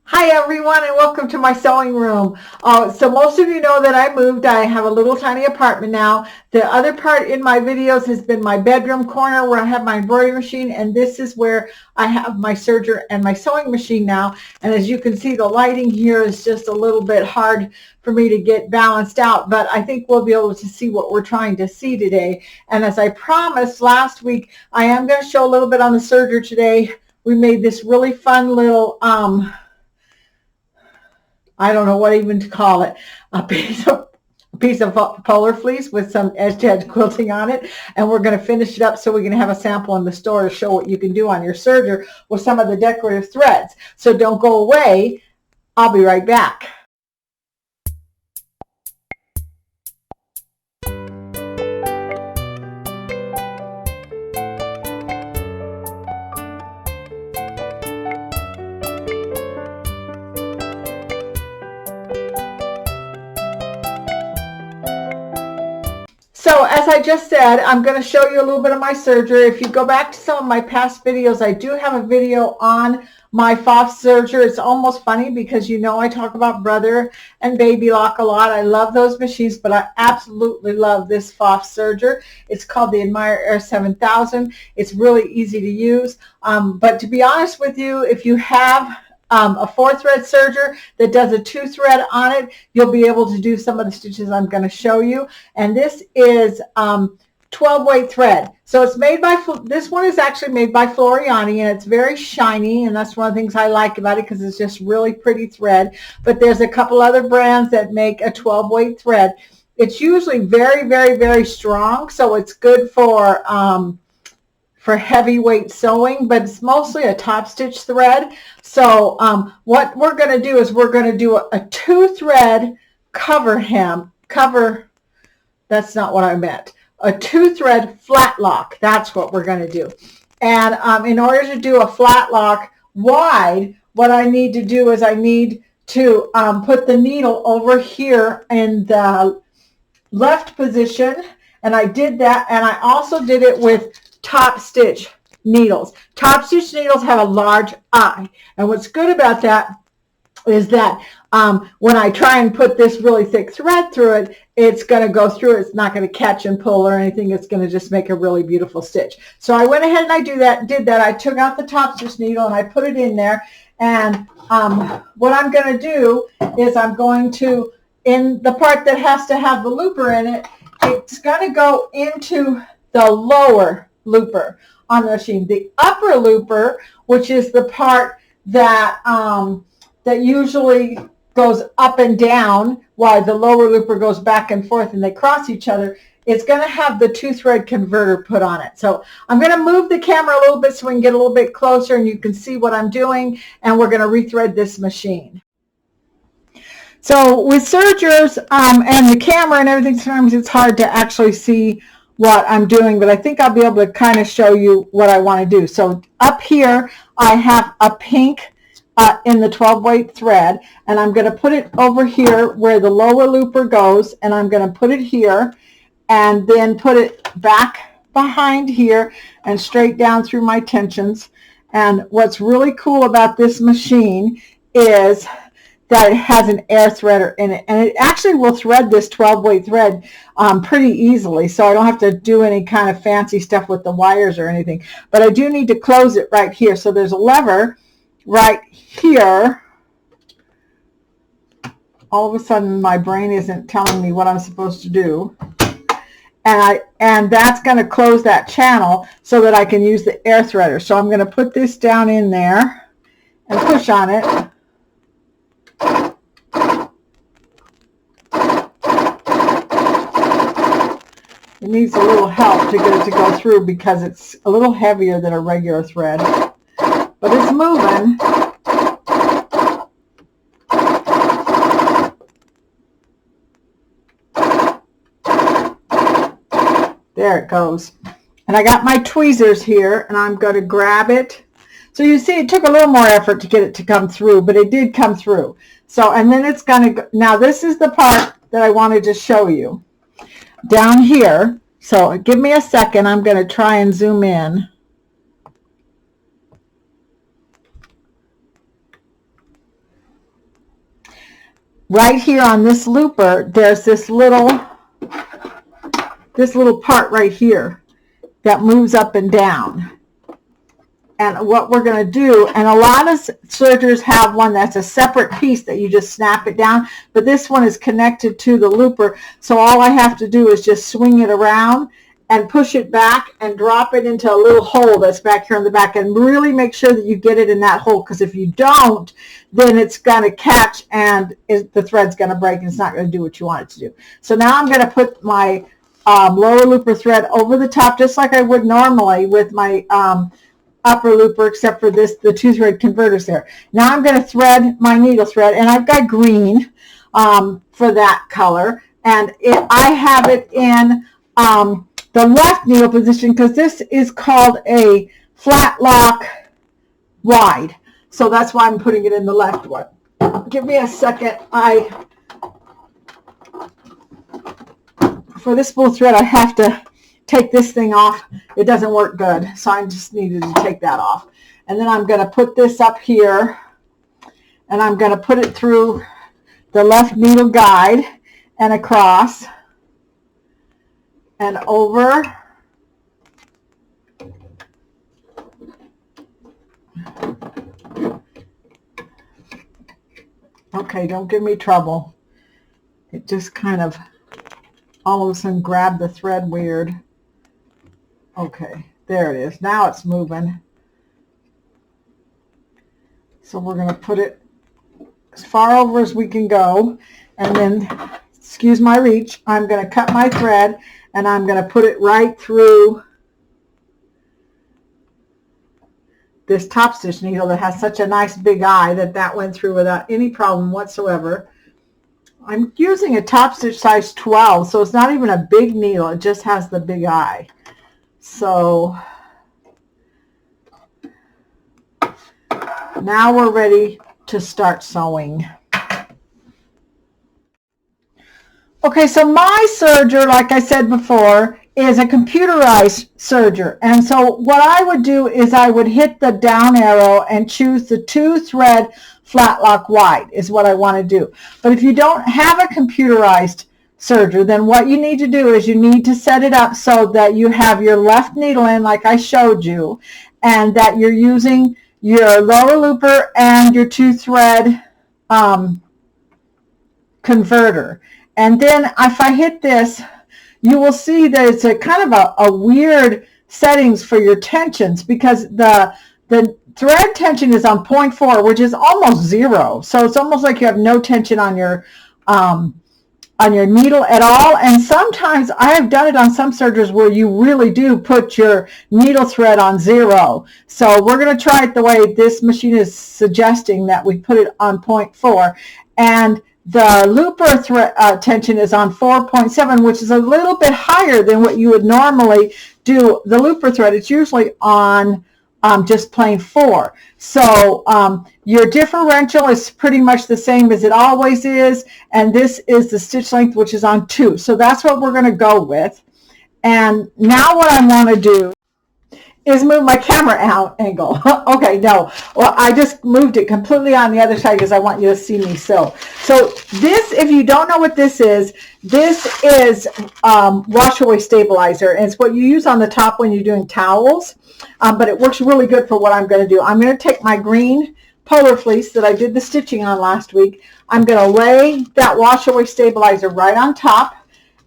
Hi everyone, and welcome to my sewing room. So most of you know that I moved. I have a little tiny apartment now. The other part in my videos has been my bedroom corner where I have my embroidery machine, and this is where I have my serger and my sewing machine now. And as you can see, the lighting here is just a little bit hard for me to get balanced out, but I think we'll be able to see what we're trying to see today. And as I promised last week, I am going to show a little bit on the serger today. We made this really fun little I don't know what even to call it, a piece of polar fleece with some edge-to-edge quilting on it, and we're going to finish it up so we can have a sample in the store to show what you can do on your serger with some of the decorative threads. So don't go away. I'll be right back. So as I just said, I'm going to show you a little bit of my serger. If you go back to some of my past videos, I do have a video on my FOF serger. It's almost funny because you know I talk about brother and baby lock a lot. I love those machines, but I absolutely love this FOF serger. It's called the Admire Air 7000. It's really easy to use. But to be honest with you, if you have a 4-thread serger that does a 2-thread on it, you'll be able to do some of the stitches I'm going to show you. And this is 12-weight thread. So it's made by, this one is actually made by Floriani, and it's very shiny, and that's one of the things I like about it because it's just really pretty thread. But there's a couple other brands that make a 12-weight thread. It's usually very, very, very strong, so it's good for heavyweight sewing, but it's mostly a top stitch thread. So what we're going to do is we're going to do a 2-thread cover, that's not what I meant, a 2-thread flat lock. That's what we're going to do. And in order to do a flat lock wide, what I need to do is I need to put the needle over here in the left position, and I did that, and I also did it with top stitch needles. Top stitch needles have a large eye, and what's good about that is that when I try and put this really thick thread through it, it's going to go through. It's not going to catch and pull or anything. It's going to just make a really beautiful stitch. So I went ahead and I did that. I took out the top stitch needle and I put it in there, and what I'm going to do is I'm going to, in the part that has to have the looper in it, it's going to go into the lower looper on the machine. The upper looper, which is the part that that usually goes up and down while the lower looper goes back and forth and they cross each other, it's going to have the 2-thread converter put on it. So I'm going to move the camera a little bit so we can get a little bit closer and you can see what I'm doing, and we're going to rethread this machine. So with sergers and the camera and everything, sometimes it's hard to actually see what I'm doing, but I think I'll be able to kind of show you what I want to do. So up here I have a pink in the 12-weight thread, and I'm going to put it over here where the lower looper goes, and I'm going to put it here and then put it back behind here and straight down through my tensions. And what's really cool about this machine is that it has an air threader in it, and it actually will thread this 12-weight thread pretty easily, so I don't have to do any kind of fancy stuff with the wires or anything. But I do need to close it right here. So there's a lever right here. All of a sudden my brain isn't telling me what I'm supposed to do, and that's going to close that channel so that I can use the air threader. So I'm going to put this down in there and push on it. It needs a little help to get it to go through because it's a little heavier than a regular thread, but it's moving. There it goes. And I got my tweezers here, and I'm going to grab it. So you see it took a little more effort to get it to come through, but it did come through. So, and then it's going to go, now this is the part that I wanted to show you down here. So give me a second. I'm going to try and zoom in. right here on this looper, there's this little part right here that moves up and down. And what we're going to do, and a lot of sergers have one that's a separate piece that you just snap it down, but this one is connected to the looper, so all I have to do is just swing it around and push it back and drop it into a little hole that's back here on the back, and really make sure that you get it in that hole, because if you don't, then it's going to catch and the thread's going to break and it's not going to do what you want it to do. So now I'm going to put my lower looper thread over the top, just like I would normally with my upper looper, except for this, the 2-thread converters there. Now I'm going to thread my needle thread, and I've got green for that color, and I have it in the left needle position, because this is called a flat lock wide, so that's why I'm putting it in the left one. Give me a second. For this spool thread, I have to take this thing off. It doesn't work good, so I just needed to take that off. And then I'm going to put this up here, and I'm going to put it through the left needle guide and across and over. Okay, don't give me trouble. It just kind of all of a sudden grabbed the thread weird. Okay, there it is. Now it's moving. So we're going to put it as far over as we can go, and then, excuse my reach, I'm going to cut my thread, and I'm going to put it right through this top stitch needle that has such a nice big eye that went through without any problem whatsoever. I'm using a top stitch size 12, so it's not even a big needle. It just has the big eye. So now we're ready to start sewing. Okay, so my serger, like I said before, is a computerized serger. And so what I would do is I would hit the down arrow and choose the 2-thread flat lock wide is what I want to do. But if you don't have a computerized serger, then what you need to do is you need to set it up so that you have your left needle in, like I showed you, and that you're using your lower looper and your 2-thread converter. And then if I hit this, you will see that it's a kind of a weird settings for your tensions, because the thread tension is on 0.4, which is almost 0. So it's almost like you have no tension on your needle at all. And sometimes I have done it on some sergers where you really do put your needle thread on 0. So we're going to try it the way this machine is suggesting, that we put it on 0.4. And the looper tension is on 4.7, which is a little bit higher than what you would normally do the looper thread. It's usually on just plain 4. So your differential is pretty much the same as it always is, and this is the stitch length, which is on 2. So that's what we're going to go with. And now what I want to do is move my camera angle. Okay, no. Well, I just moved it completely on the other side because I want you to see me sew. So this, if you don't know what this is wash away stabilizer, and it's what you use on the top when you're doing towels, but it works really good for what I'm going to do. I'm going to take my green polar fleece that I did the stitching on last week. I'm going to lay that wash away stabilizer right on top,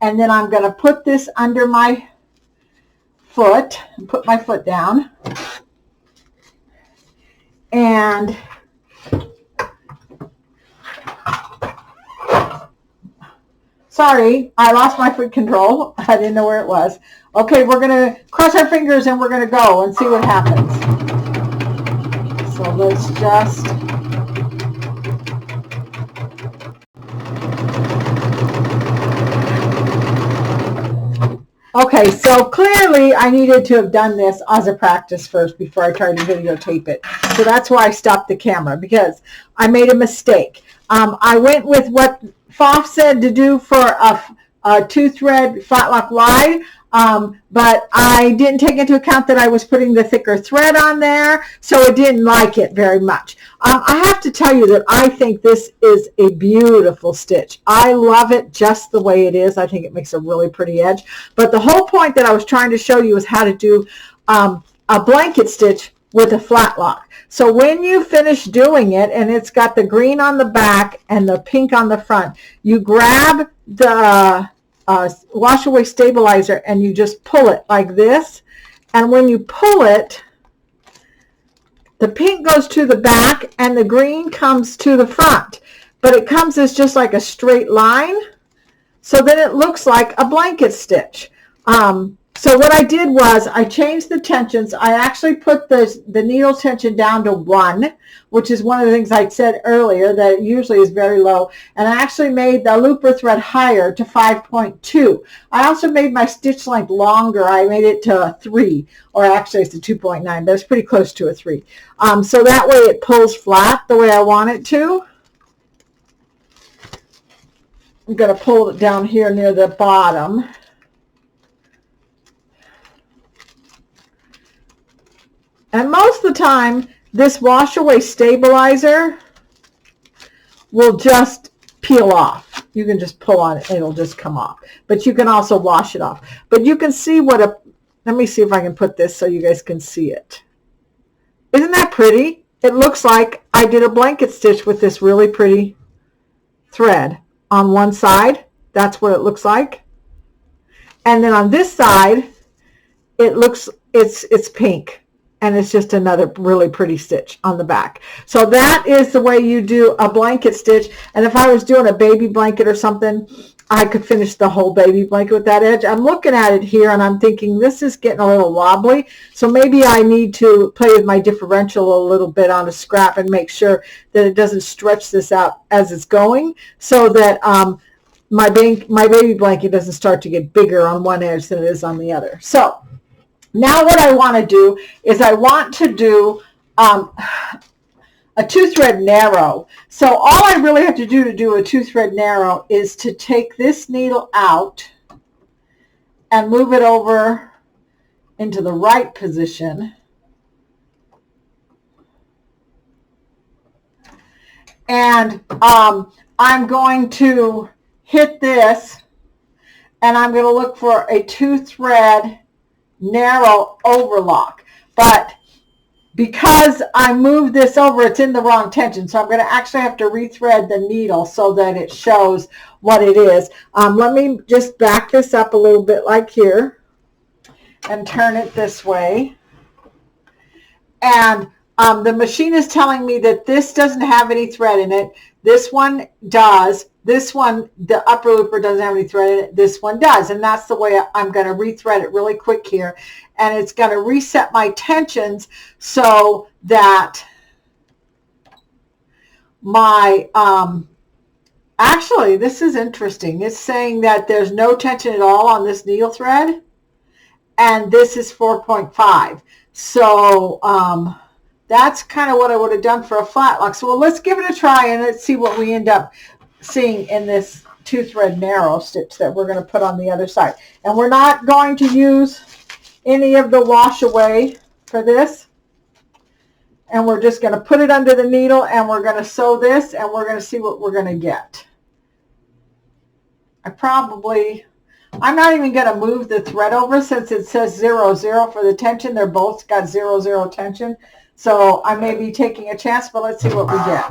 and then I'm going to put this under my foot and put my foot down, and sorry, I lost my foot control. I didn't know where it was. Okay, we're going to cross our fingers and we're going to go and see what happens. So let's just okay, so clearly I needed to have done this as a practice first before I tried to videotape it. So that's why I stopped the camera, because I made a mistake. I went with what Foff said to do for a 2-thread flat lock wide. but I didn't take into account that I was putting the thicker thread on there, so it didn't like it very much. I have to tell you that I think this is a beautiful stitch. I love it just the way it is. I think it makes a really pretty edge, but the whole point that I was trying to show you is how to do a blanket stitch with a flat lock. So when you finish doing it, and it's got the green on the back and the pink on the front, you grab the wash away stabilizer and you just pull it like this. And when you pull it, the pink goes to the back and the green comes to the front, but it comes as just like a straight line. So then it looks like a blanket stitch. So what I did was I changed the tensions. I actually put the needle tension down to 1, which is one of the things I said earlier that usually is very low. And I actually made the looper thread higher to 5.2. I also made my stitch length longer. I made it to a 3, or actually it's a 2.9, but it's pretty close to a 3. So that way it pulls flat the way I want it to. I'm going to pull it down here near the bottom. And most of the time, this wash away stabilizer will just peel off. You can just pull on it and it'll just come off. But you can also wash it off. But you can see let me see if I can put this so you guys can see it. Isn't that pretty? It looks like I did a blanket stitch with this really pretty thread on one side. That's what it looks like. And then on this side, it's pink. And it's just another really pretty stitch on the back. So that is the way you do a blanket stitch. And if I was doing a baby blanket or something, I could finish the whole baby blanket with that edge. I'm looking at it here and I'm thinking this is getting a little wobbly. So maybe I need to play with my differential a little bit on a scrap and make sure that it doesn't stretch this out as it's going, so that my baby blanket doesn't start to get bigger on one edge than it is on the other. So now what I want to do is I want to do a 2-thread narrow. So all I really have to do a 2-thread narrow is to take this needle out and move it over into the right position. And I'm going to hit this and I'm going to look for a 2-thread narrow overlock, but because I moved this over, it's in the wrong tension, so I'm going to actually have to rethread the needle so that it shows what it is. Let me just back this up a little bit like here and turn it this way, and the machine is telling me that this doesn't have any thread in it. This one does. This one, the upper looper, doesn't have any thread in it. This one does. And that's the way I'm going to rethread it really quick here. And it's going to reset my tensions so that my, actually, this is interesting. It's saying that there's no tension at all on this needle thread. And this is 4.5. So that's kind of what I would have done for a flat lock. So let's give it a try and let's see what we end up seeing in this 2-thread narrow stitch that we're going to put on the other side. And we're not going to use any of the wash away for this. And we're just going to put it under the needle and we're going to sew this and we're going to see what we're going to get. I'm not even going to move the thread over since it says 0, 0 for the tension. They're both got 0, 0 tension. So I may be taking a chance, but let's see what we get.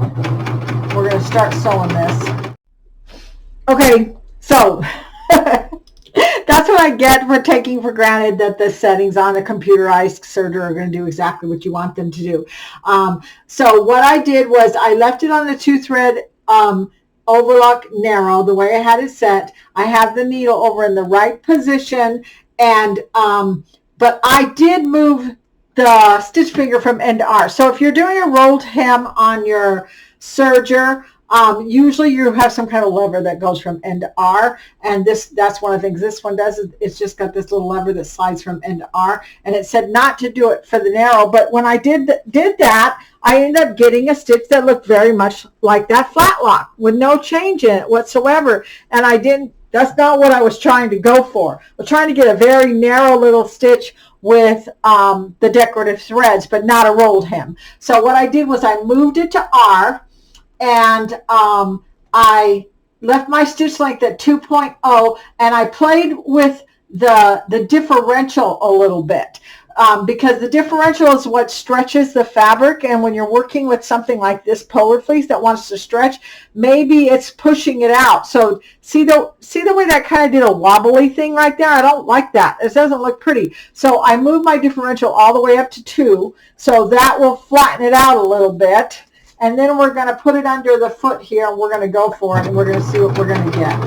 We're going to start sewing this. Okay, so that's what I get for taking for granted that the settings on a computerized serger are going to do exactly what you want them to do. So what I did was I left it on the 2-thread overlock narrow the way I had it set. I have the needle over in the right position, and but I did move the stitch finger from end to R. So if you're doing a rolled hem on your serger, usually you have some kind of lever that goes from end to R, and that's one of the things this one does. It's just got this little lever that slides from end to R, and it said not to do it for the narrow, but when I did that, I ended up getting a stitch that looked very much like that flat lock with no change in it whatsoever, and I didn't That's not what I was trying to go for. I was trying to get a very narrow little stitch with the decorative threads, but not a rolled hem. So what I did was I moved it to R, and I left my stitch length at 2.0, and I played with the differential a little bit. Because the differential is what stretches the fabric, and when you're working with something like this polar fleece that wants to stretch, maybe it's pushing it out. So see the way that kind of did a wobbly thing right there? I don't like that. It doesn't look pretty. So I moved my differential all the way up to 2, so that will flatten it out a little bit. And then we're going to put it under the foot here, and we're going to go for it, and we're going to see what we're going to get.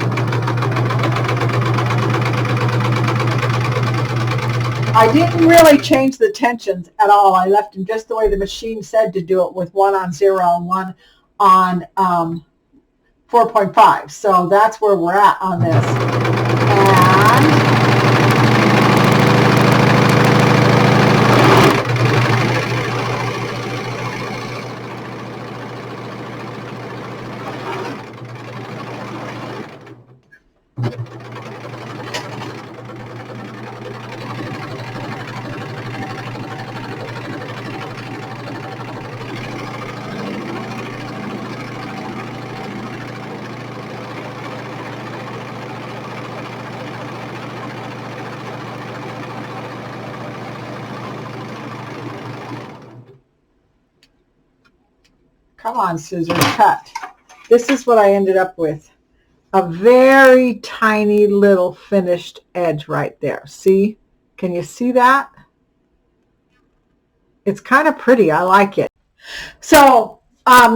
I didn't really change the tensions at all. I left them just the way the machine said to do it, with 1 on 0 and 1 on 4.5. So that's where we're at on this. And come on, scissors, cut. This is what I ended up with. A very tiny little finished edge right there. See? Can you see that? It's kind of pretty. I like it. So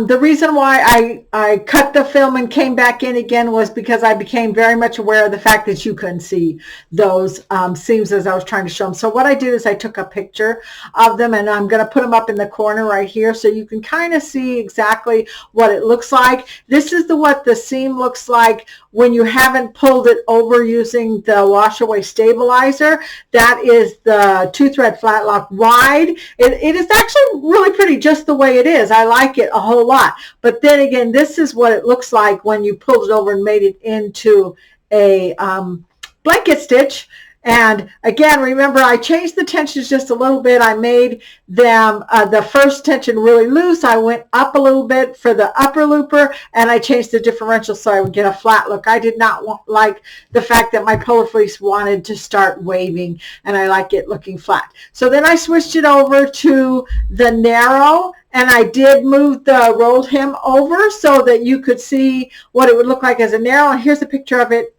the reason why I cut the film and came back in again was because I became very much aware of the fact that you couldn't see those seams as I was trying to show them. So what I did is I took a picture of them, and I'm going to put them up in the corner right here so you can kind of see exactly what it looks like. This is what the seam looks like when you haven't pulled it over using the wash away stabilizer. That is the 2-thread flat lock wide. It is actually really pretty just the way it is. I like it a whole lot. But then again, this is what it looks like when you pulled it over and made it into a blanket stitch. And again, remember, I changed the tensions just a little bit. I made them the first tension really loose. I went up a little bit for the upper looper, and I changed the differential so I would get a flat look. I did not like the fact that my polar fleece wanted to start waving, and I like it looking flat. So then I switched it over to the narrow, and I did move the rolled hem over so that you could see what it would look like as a narrow. And here's a picture of it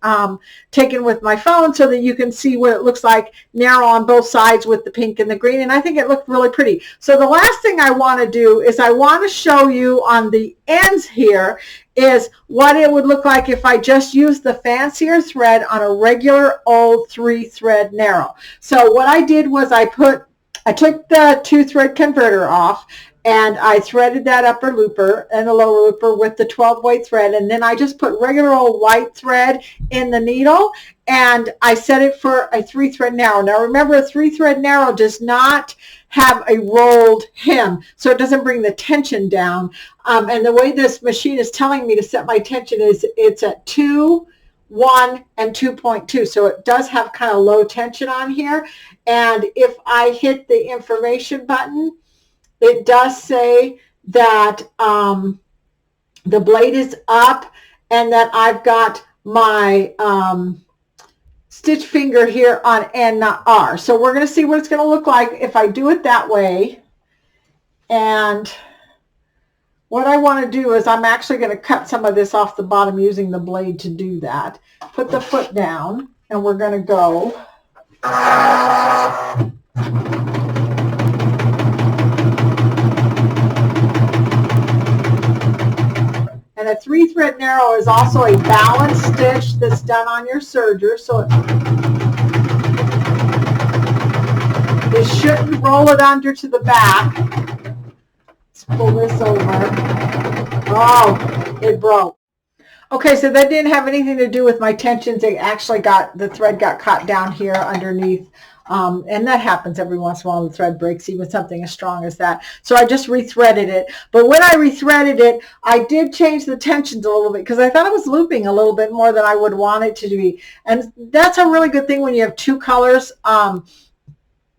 taken with my phone so that you can see what it looks like narrow on both sides with the pink and the green. And I think it looked really pretty. So the last thing I want to do is I want to show you on the ends here is what it would look like if I just used the fancier thread on a regular old 3-thread narrow. So what I did was I took the 2-thread converter off, and I threaded that upper looper and the lower looper with the 12-weight thread, and then I just put regular old white thread in the needle, and I set it for a 3-thread narrow. Now remember, a 3-thread narrow does not have a rolled hem, so it doesn't bring the tension down. And the way this machine is telling me to set my tension is it's at 2, 1, and 2.2. So it does have kind of low tension on here. And if I hit the information button, it does say that the blade is up and that I've got my stitch finger here on N, not R. So we're going to see what it's going to look like if I do it that way. And what I want to do is I'm actually going to cut some of this off the bottom using the blade to do that. Put the foot down, and we're going to go. And a 3-thread narrow is also a balanced stitch that's done on your serger, so it shouldn't roll it under to the back. Let's pull this over. Oh, it broke. Okay, so that didn't have anything to do with my tensions. It actually the thread got caught down here underneath And that happens every once in a while. The thread breaks, even something as strong as that. So I just rethreaded it. But when I rethreaded it, I did change the tensions a little bit because I thought it was looping a little bit more than I would want it to be. And that's a really good thing when you have two colors.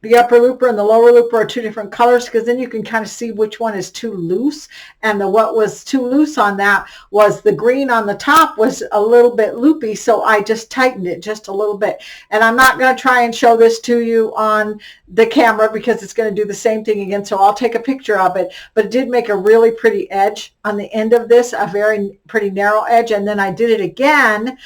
The upper looper and the lower looper are two different colors, because then you can kind of see which one is too loose. And what was too loose on that was the green on the top was a little bit loopy, so I just tightened it just a little bit. And I'm not going to try and show this to you on the camera because it's going to do the same thing again, so I'll take a picture of it. But it did make a really pretty edge on the end of this, a very pretty narrow edge. And then I did it again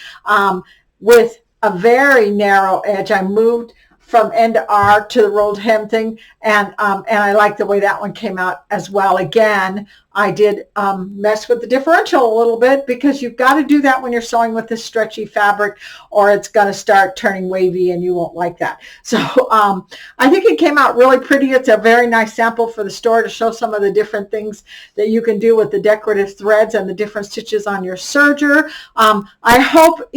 with a very narrow edge. I moved from end to R to the rolled hem thing, and I like the way that one came out as well. Again, I did mess with the differential a little bit, because you've got to do that when you're sewing with this stretchy fabric, or it's going to start turning wavy and you won't like that. So I think it came out really pretty. It's a very nice sample for the store to show some of the different things that you can do with the decorative threads and the different stitches on your serger. I hope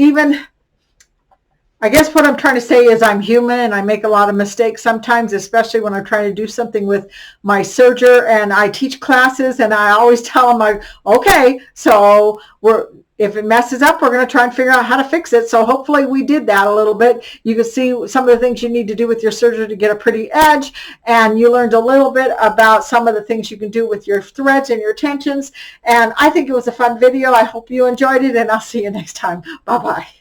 I guess what I'm trying to say is I'm human and I make a lot of mistakes sometimes, especially when I'm trying to do something with my serger, and I teach classes, and I always tell them, okay, so if it messes up, we're going to try and figure out how to fix it. So hopefully we did that a little bit. You can see some of the things you need to do with your serger to get a pretty edge, and you learned a little bit about some of the things you can do with your threads and your tensions. And I think it was a fun video. I hope you enjoyed it, and I'll see you next time. Bye-bye.